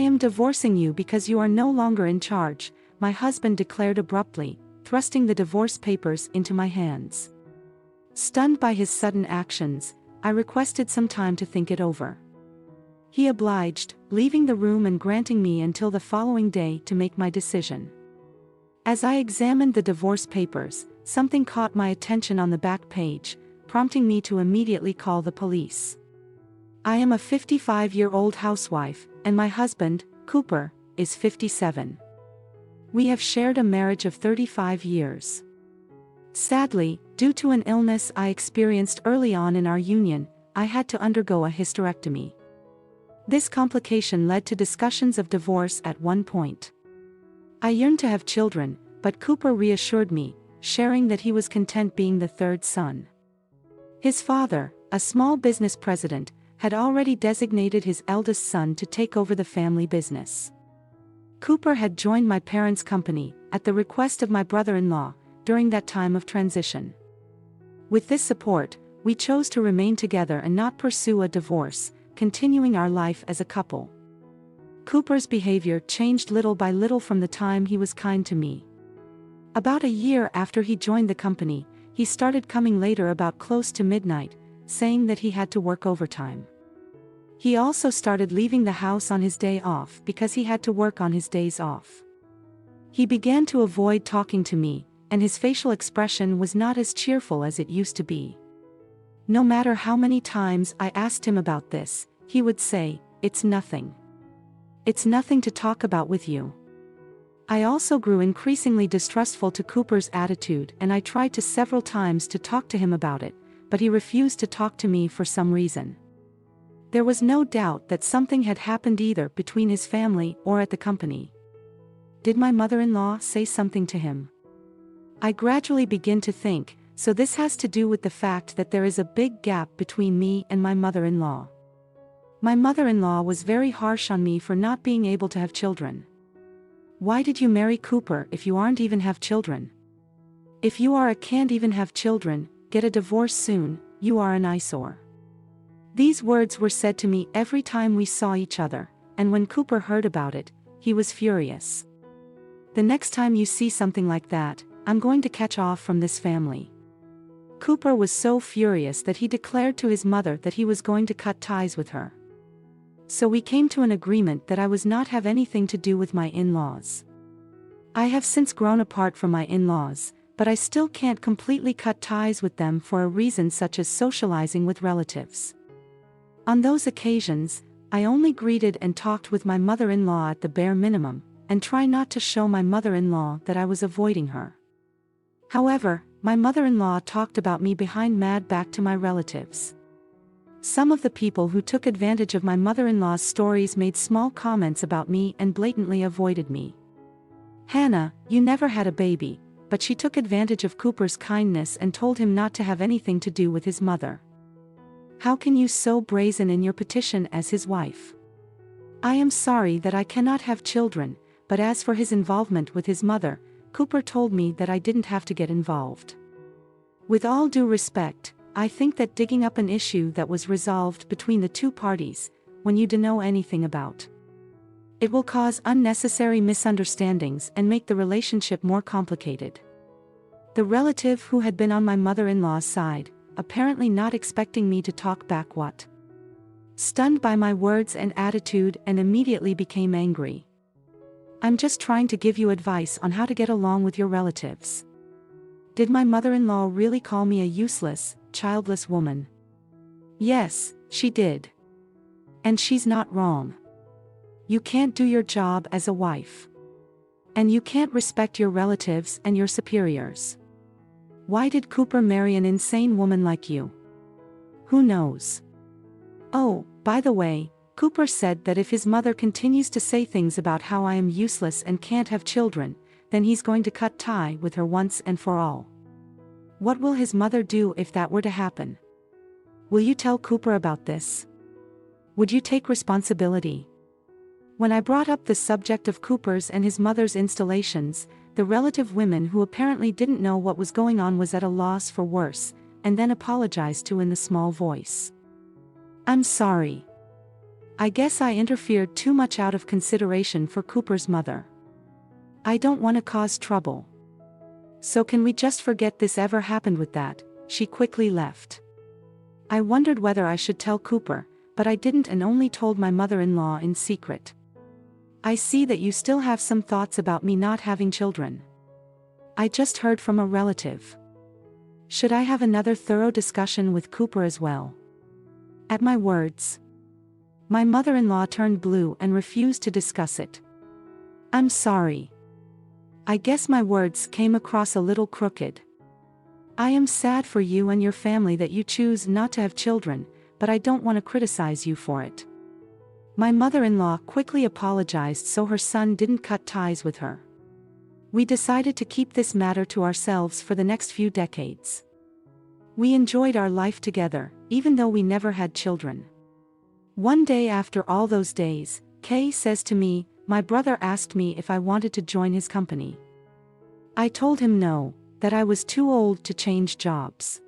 am divorcing you because you are no longer in charge," my husband declared abruptly, thrusting the divorce papers into my hands. Stunned by his sudden actions, I requested some time to think it over. He obliged, leaving the room and granting me until the following day to make my decision. As I examined the divorce papers, something caught my attention on the back page, prompting me to immediately call the police. I am a 55-year-old housewife, and my husband, Cooper, is 57. We have shared a marriage of 35 years. Sadly, due to an illness I experienced early on in our union, I had to undergo a hysterectomy. This complication led to discussions of divorce at one point. I yearned to have children, but Cooper reassured me, sharing that he was content being the third son. His father, a small business president, had already designated his eldest son to take over the family business. Cooper had joined my parents' company, at the request of my brother-in-law, during that time of transition. With this support, we chose to remain together and not pursue a divorce, continuing our life as a couple. Cooper's behavior changed little by little from the time he was kind to me. About a year after he joined the company, he started coming later about close to midnight, saying that he had to work overtime. He also started leaving the house on his day off because he had to work on his days off. He began to avoid talking to me, and his facial expression was not as cheerful as it used to be. No matter how many times I asked him about this, he would say, "It's nothing. It's nothing to talk about with you." I also grew increasingly distrustful to Cooper's attitude, and I tried to several times to talk to him about it, but he refused to talk to me for some reason. There was no doubt that something had happened either between his family or at the company. Did my mother-in-law say something to him? I gradually begin to think, so this has to do with the fact that there is a big gap between me and my mother-in-law. My mother-in-law was very harsh on me for not being able to have children. Why did you marry Cooper if you aren't even have children? If you are a can't even have children, get a divorce soon, you are an eyesore. These words were said to me every time we saw each other, and when Cooper heard about it, he was furious. The next time you see something like that, I'm going to catch off from this family. Cooper was so furious that he declared to his mother that he was going to cut ties with her. So we came to an agreement that I was not have anything to do with my in-laws. I have since grown apart from my in-laws, but I still can't completely cut ties with them for a reason such as socializing with relatives. On those occasions, I only greeted and talked with my mother-in-law at the bare minimum, and try not to show my mother-in-law that I was avoiding her. However, my mother-in-law talked about me behind my back to my relatives. Some of the people who took advantage of my mother-in-law's stories made small comments about me and blatantly avoided me. "Hannah, you never had a baby," but she took advantage of Cooper's kindness and told him not to have anything to do with his mother. How can you so brazen in your petition as his wife? I am sorry that I cannot have children, but as for his involvement with his mother, Cooper told me that I didn't have to get involved. With all due respect, I think that digging up an issue that was resolved between the two parties, when you don't know anything about it, will cause unnecessary misunderstandings and make the relationship more complicated. The relative who had been on my mother-in-law's side, apparently not expecting me to talk back what? Stunned by my words and attitude and immediately became angry. I'm just trying to give you advice on how to get along with your relatives. Did my mother-in-law really call me a useless, childless woman? Yes, she did. And she's not wrong. You can't do your job as a wife. And you can't respect your relatives and your superiors. Why did Cooper marry an insane woman like you? Who knows? Oh, by the way, Cooper said that if his mother continues to say things about how I am useless and can't have children, then he's going to cut tie with her once and for all. What will his mother do if that were to happen? Will you tell Cooper about this? Would you take responsibility? When I brought up the subject of Cooper's and his mother's installations, the relative women who apparently didn't know what was going on was at a loss for words, and then apologized to in the small voice. I'm sorry. I guess I interfered too much out of consideration for Cooper's mother. I don't want to cause trouble. So can we just forget this ever happened with that? She quickly left. I wondered whether I should tell Cooper, but I didn't and only told my mother-in-law in secret. I see that you still have some thoughts about me not having children. I just heard from a relative. Should I have another thorough discussion with Cooper as well? At my words, my mother-in-law turned blue and refused to discuss it. I'm sorry. I guess my words came across a little crooked. I am sad for you and your family that you choose not to have children, but I don't want to criticize you for it. My mother-in-law quickly apologized so her son didn't cut ties with her. We decided to keep this matter to ourselves for the next few decades. We enjoyed our life together, even though we never had children. One day after all those days, Kay says to me, my brother asked me if I wanted to join his company. I told him no, that I was too old to change jobs.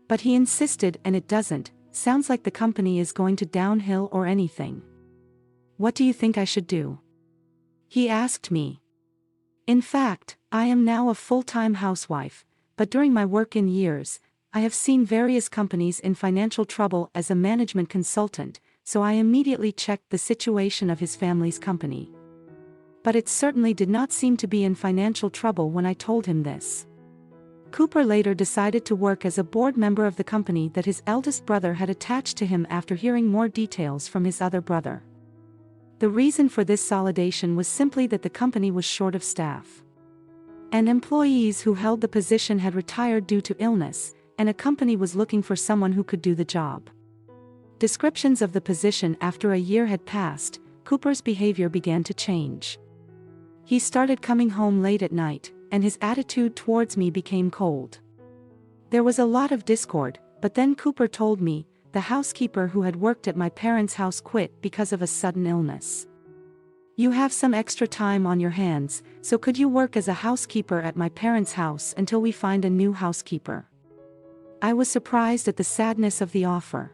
But he insisted, and it doesn't sounds like the company is going to downhill or anything. What do you think I should do? He asked me. In fact, I am now a full-time housewife, but during my work in years, I have seen various companies in financial trouble as a management consultant, so I immediately checked the situation of his family's company. But it certainly did not seem to be in financial trouble when I told him this. Cooper later decided to work as a board member of the company that his eldest brother had attached to him after hearing more details from his other brother. The reason for this solidation was simply that the company was short of staff. And employees who held the position had retired due to illness, and a company was looking for someone who could do the job. Descriptions of the position after a year had passed, Cooper's behavior began to change. He started coming home late at night, and his attitude towards me became cold. There was a lot of discord, but then Cooper told me, the housekeeper who had worked at my parents' house quit because of a sudden illness. You have some extra time on your hands, so could you work as a housekeeper at my parents' house until we find a new housekeeper? I was surprised at the sadness of the offer.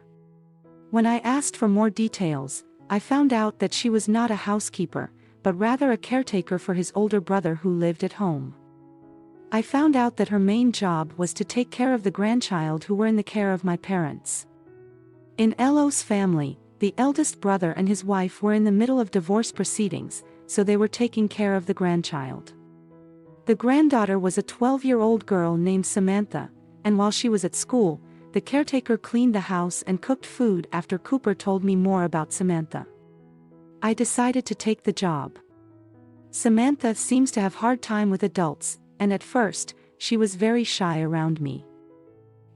When I asked for more details, I found out that she was not a housekeeper, but rather a caretaker for his older brother who lived at home. I found out that her main job was to take care of the grandchild who were in the care of my parents. In Elo's family, the eldest brother and his wife were in the middle of divorce proceedings, so they were taking care of the grandchild. The granddaughter was a 12-year-old girl named Samantha, and while she was at school, the caretaker cleaned the house and cooked food after Cooper told me more about Samantha. I decided to take the job. Samantha seems to have a hard time with adults, and at first, she was very shy around me.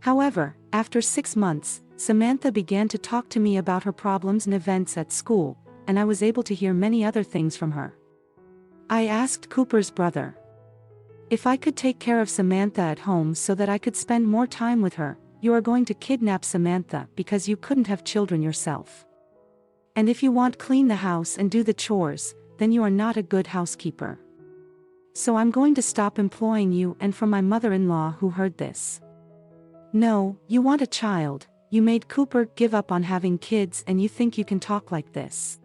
However, after 6 months, Samantha began to talk to me about her problems and events at school, and I was able to hear many other things from her. I asked Cooper's brother if I could take care of Samantha at home so that I could spend more time with her. You are going to kidnap Samantha because you couldn't have children yourself. And if you want to clean the house and do the chores, then you are not a good housekeeper. So I'm going to stop employing you. And from my mother-in-law who heard this. No, you want a child, you made Cooper give up on having kids and you think you can talk like this.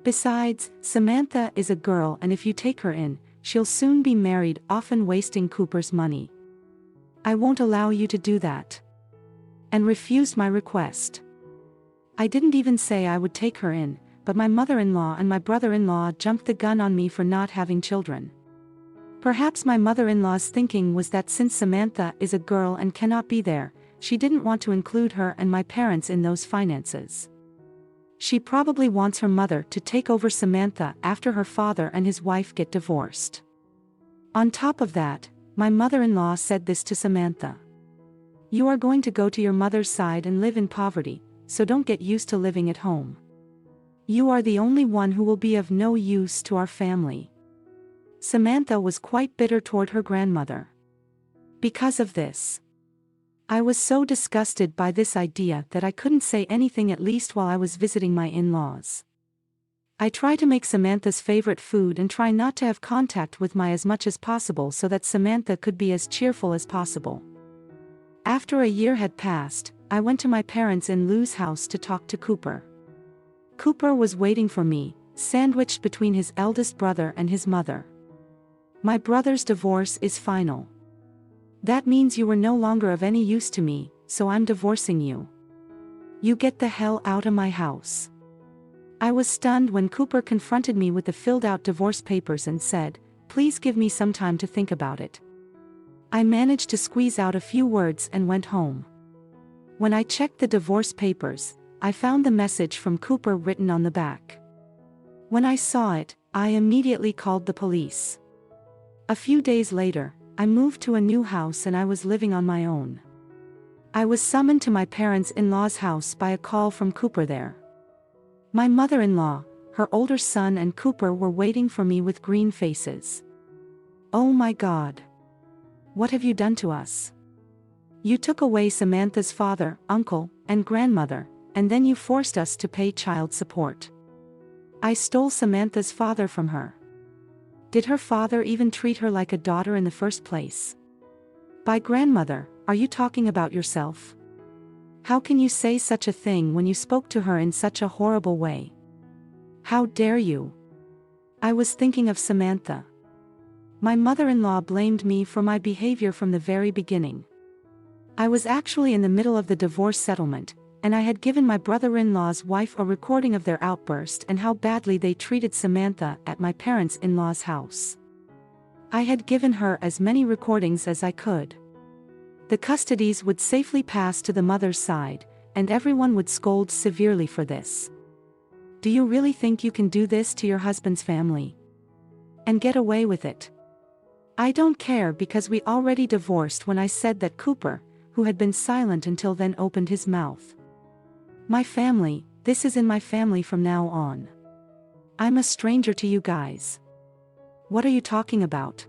Besides, Samantha is a girl and if you take her in, she'll soon be married, often wasting Cooper's money. I won't allow you to do that. And refused my request. I didn't even say I would take her in, but my mother-in-law and my brother-in-law jumped the gun on me for not having children. Perhaps my mother-in-law's thinking was that since Samantha is a girl and cannot be there, she didn't want to include her and my parents in those finances. She probably wants her mother to take over Samantha after her father and his wife get divorced. On top of that, my mother-in-law said this to Samantha. You are going to go to your mother's side and live in poverty, so don't get used to living at home. You are the only one who will be of no use to our family. Samantha was quite bitter toward her grandmother. Because of this, I was so disgusted by this idea that I couldn't say anything, at least while I was visiting my in-laws. I try to make Samantha's favorite food and try not to have contact with my as much as possible so that Samantha could be as cheerful as possible. After a year had passed, I went to my parents in Lou's house to talk to Cooper. Cooper was waiting for me, sandwiched between his eldest brother and his mother. My brother's divorce is final. That means you were no longer of any use to me, so I'm divorcing you. You get the hell out of my house. I was stunned when Cooper confronted me with the filled-out divorce papers and said, "Please give me some time to think about it." I managed to squeeze out a few words and went home. When I checked the divorce papers, I found the message from Cooper written on the back. When I saw it, I immediately called the police. A few days later, I moved to a new house and I was living on my own. I was summoned to my parents-in-law's house by a call from Cooper there. My mother-in-law, her older son and Cooper were waiting for me with green faces. "Oh my God. What have you done to us? You took away Samantha's father, uncle, and grandmother, and then you forced us to pay child support. I stole Samantha's father from her. Did her father even treat her like a daughter in the first place? By grandmother, are you talking about yourself? How can you say such a thing when you spoke to her in such a horrible way? How dare you? I was thinking of Samantha. My mother-in-law blamed me for my behavior from the very beginning. I was actually in the middle of the divorce settlement, and I had given my brother-in-law's wife a recording of their outburst and how badly they treated Samantha at my parents-in-law's house. I had given her as many recordings as I could. The custodies would safely pass to the mother's side, and everyone would scold severely for this. Do you really think you can do this to your husband's family? And get away with it? I don't care because we already divorced when I said that. Cooper, who had been silent until then, opened his mouth. My family, this is in my family from now on. I'm a stranger to you guys. What are you talking about?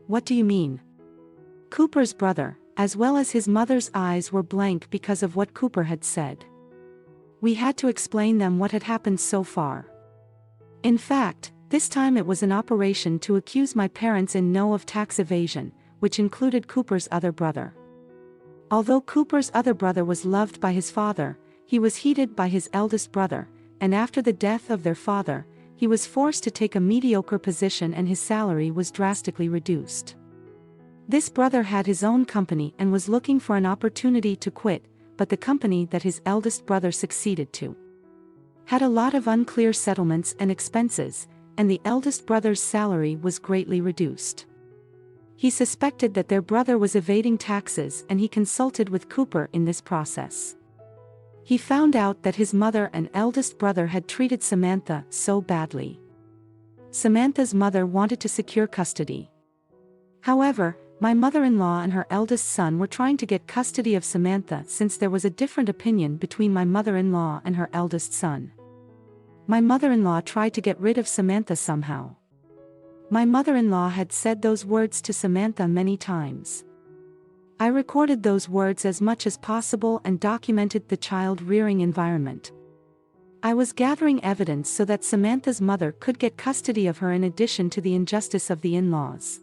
What do you mean? Cooper's brother, as well as his mother's eyes were blank because of what Cooper had said. We had to explain them what had happened so far. In fact, this time it was an operation to accuse my parents-in-law of tax evasion, which included Cooper's other brother. Although Cooper's other brother was loved by his father, he was hated by his eldest brother, and after the death of their father, he was forced to take a mediocre position and his salary was drastically reduced. This brother had his own company and was looking for an opportunity to quit, but the company that his eldest brother succeeded to had a lot of unclear settlements and expenses, and the eldest brother's salary was greatly reduced. He suspected that their brother was evading taxes and he consulted with Cooper in this process. He found out that his mother and eldest brother had treated Samantha so badly. Samantha's mother wanted to secure custody. However, my mother-in-law and her eldest son were trying to get custody of Samantha since there was a different opinion between my mother-in-law and her eldest son. My mother-in-law tried to get rid of Samantha somehow. My mother-in-law had said those words to Samantha many times. I recorded those words as much as possible and documented the child-rearing environment. I was gathering evidence so that Samantha's mother could get custody of her in addition to the injustice of the in-laws.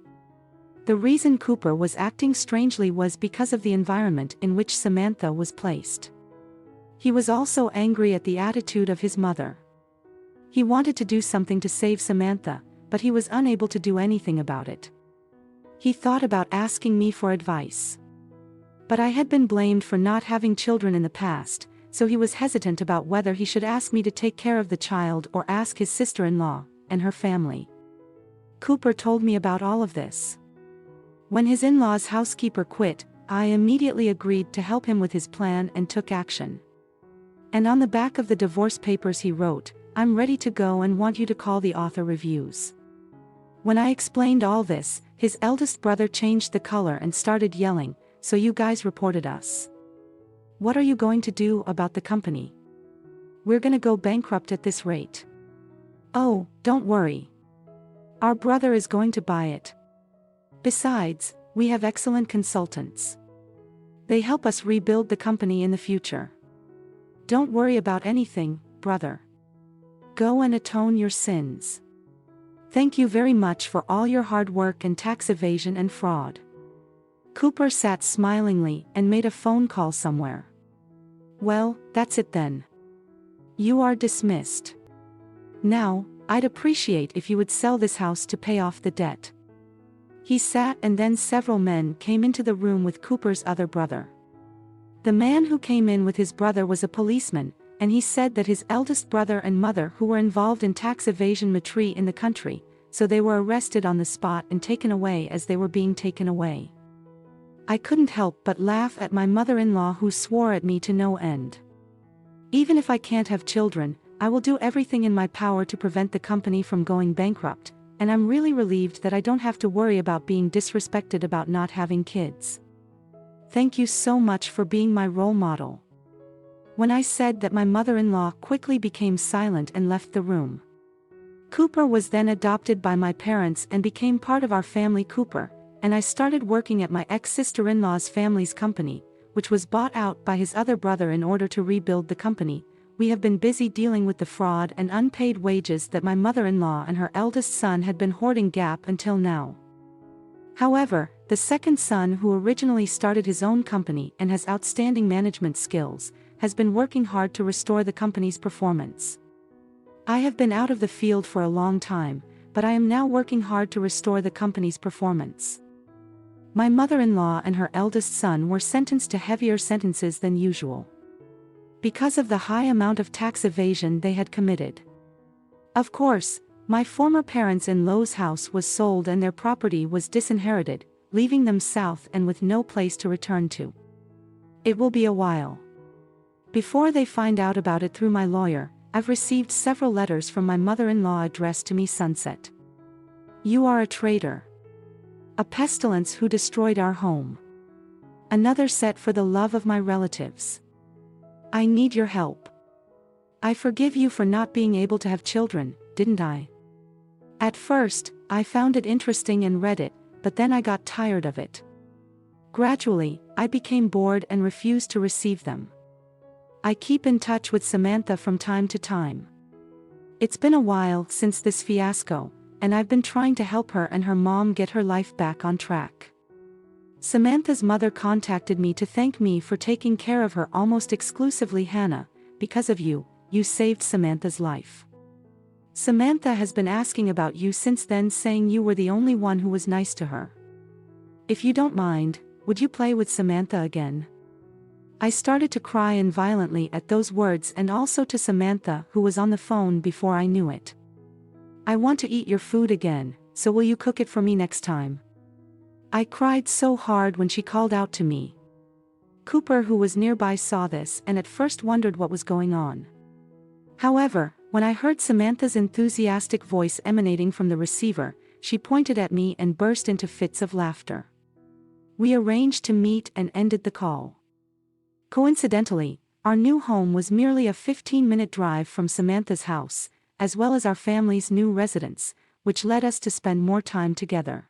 The reason Cooper was acting strangely was because of the environment in which Samantha was placed. He was also angry at the attitude of his mother. He wanted to do something to save Samantha, but he was unable to do anything about it. He thought about asking me for advice. But I had been blamed for not having children in the past, so he was hesitant about whether he should ask me to take care of the child or ask his sister-in-law and her family. Cooper told me about all of this. When his in-law's housekeeper quit, I immediately agreed to help him with his plan and took action. And on the back of the divorce papers he wrote, "I'm ready to go and want you to call the author reviews." When I explained all this, his eldest brother changed the color and started yelling, "So you guys reported us? What are you going to do about the company? We're gonna go bankrupt at this rate." "Oh, don't worry. Our brother is going to buy it. Besides, we have excellent consultants. They help us rebuild the company in the future. Don't worry about anything, brother. Go and atone your sins. Thank you very much for all your hard work and tax evasion and fraud." Cooper sat smilingly and made a phone call somewhere. "Well, that's it then. You are dismissed. Now, I'd appreciate if you would sell this house to pay off the debt." He sat, and then several men came into the room with Cooper's other brother. The man who came in with his brother was a policeman, and he said that his eldest brother and mother who were involved in tax evasion matrix in the country, so they were arrested on the spot and taken away as they were being taken away. I couldn't help but laugh at my mother-in-law, who swore at me to no end. "Even if I can't have children, I will do everything in my power to prevent the company from going bankrupt, and I'm really relieved that I don't have to worry about being disrespected about not having kids. Thank you so much for being my role model." When I said that, my mother-in-law quickly became silent and left the room. Cooper was then adopted by my parents and became part of our family Cooper, and I started working at my ex-sister-in-law's family's company, which was bought out by his other brother in order to rebuild the company. We have been busy dealing with the fraud and unpaid wages that my mother-in-law and her eldest son had been hoarding Gap until now. However, the second son, who originally started his own company and has outstanding management skills, has been working hard to restore the company's performance. I have been out of the field for a long time, but I am now working hard to restore the company's performance. My mother-in-law and her eldest son were sentenced to heavier sentences than usual, because of the high amount of tax evasion they had committed. Of course, my former parents-in-law's house was sold and their property was disinherited, leaving them south and with no place to return to. It will be a while before they find out about it through my lawyer. I've received several letters from my mother-in-law addressed to me. Sunset. You are a traitor. A pestilence who destroyed our home. Another set for the love of my relatives. I need your help. I forgive you for not being able to have children, didn't I? At first, I found it interesting and read it, but then I got tired of it. Gradually, I became bored and refused to receive them. I keep in touch with Samantha from time to time. It's been a while since this fiasco, and I've been trying to help her and her mom get her life back on track. Samantha's mother contacted me to thank me for taking care of her almost exclusively. "Hannah, because of you, you saved Samantha's life. Samantha has been asking about you since then, saying you were the only one who was nice to her. If you don't mind, would you play with Samantha again?" I started to cry and violently at those words, and also to Samantha, who was on the phone before I knew it. "I want to eat your food again, so will you cook it for me next time?" I cried so hard when she called out to me. Cooper, who was nearby, saw this and at first wondered what was going on. However, when I heard Samantha's enthusiastic voice emanating from the receiver, she pointed at me and burst into fits of laughter. We arranged to meet and ended the call. Coincidentally, our new home was merely a 15-minute drive from Samantha's house, as well as our family's new residence, which led us to spend more time together.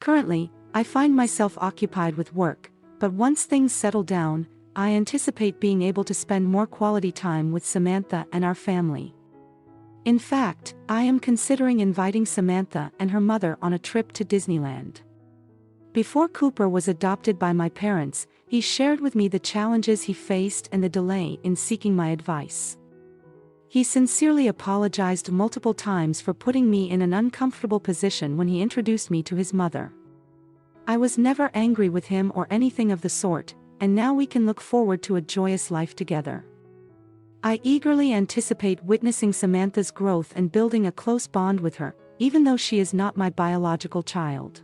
Currently, I find myself occupied with work, but once things settle down, I anticipate being able to spend more quality time with Samantha and our family. In fact, I am considering inviting Samantha and her mother on a trip to Disneyland. Before Cooper was adopted by my parents, he shared with me the challenges he faced and the delay in seeking my advice. He sincerely apologized multiple times for putting me in an uncomfortable position when he introduced me to his mother. I was never angry with him or anything of the sort, and now we can look forward to a joyous life together. I eagerly anticipate witnessing Samantha's growth and building a close bond with her, even though she is not my biological child.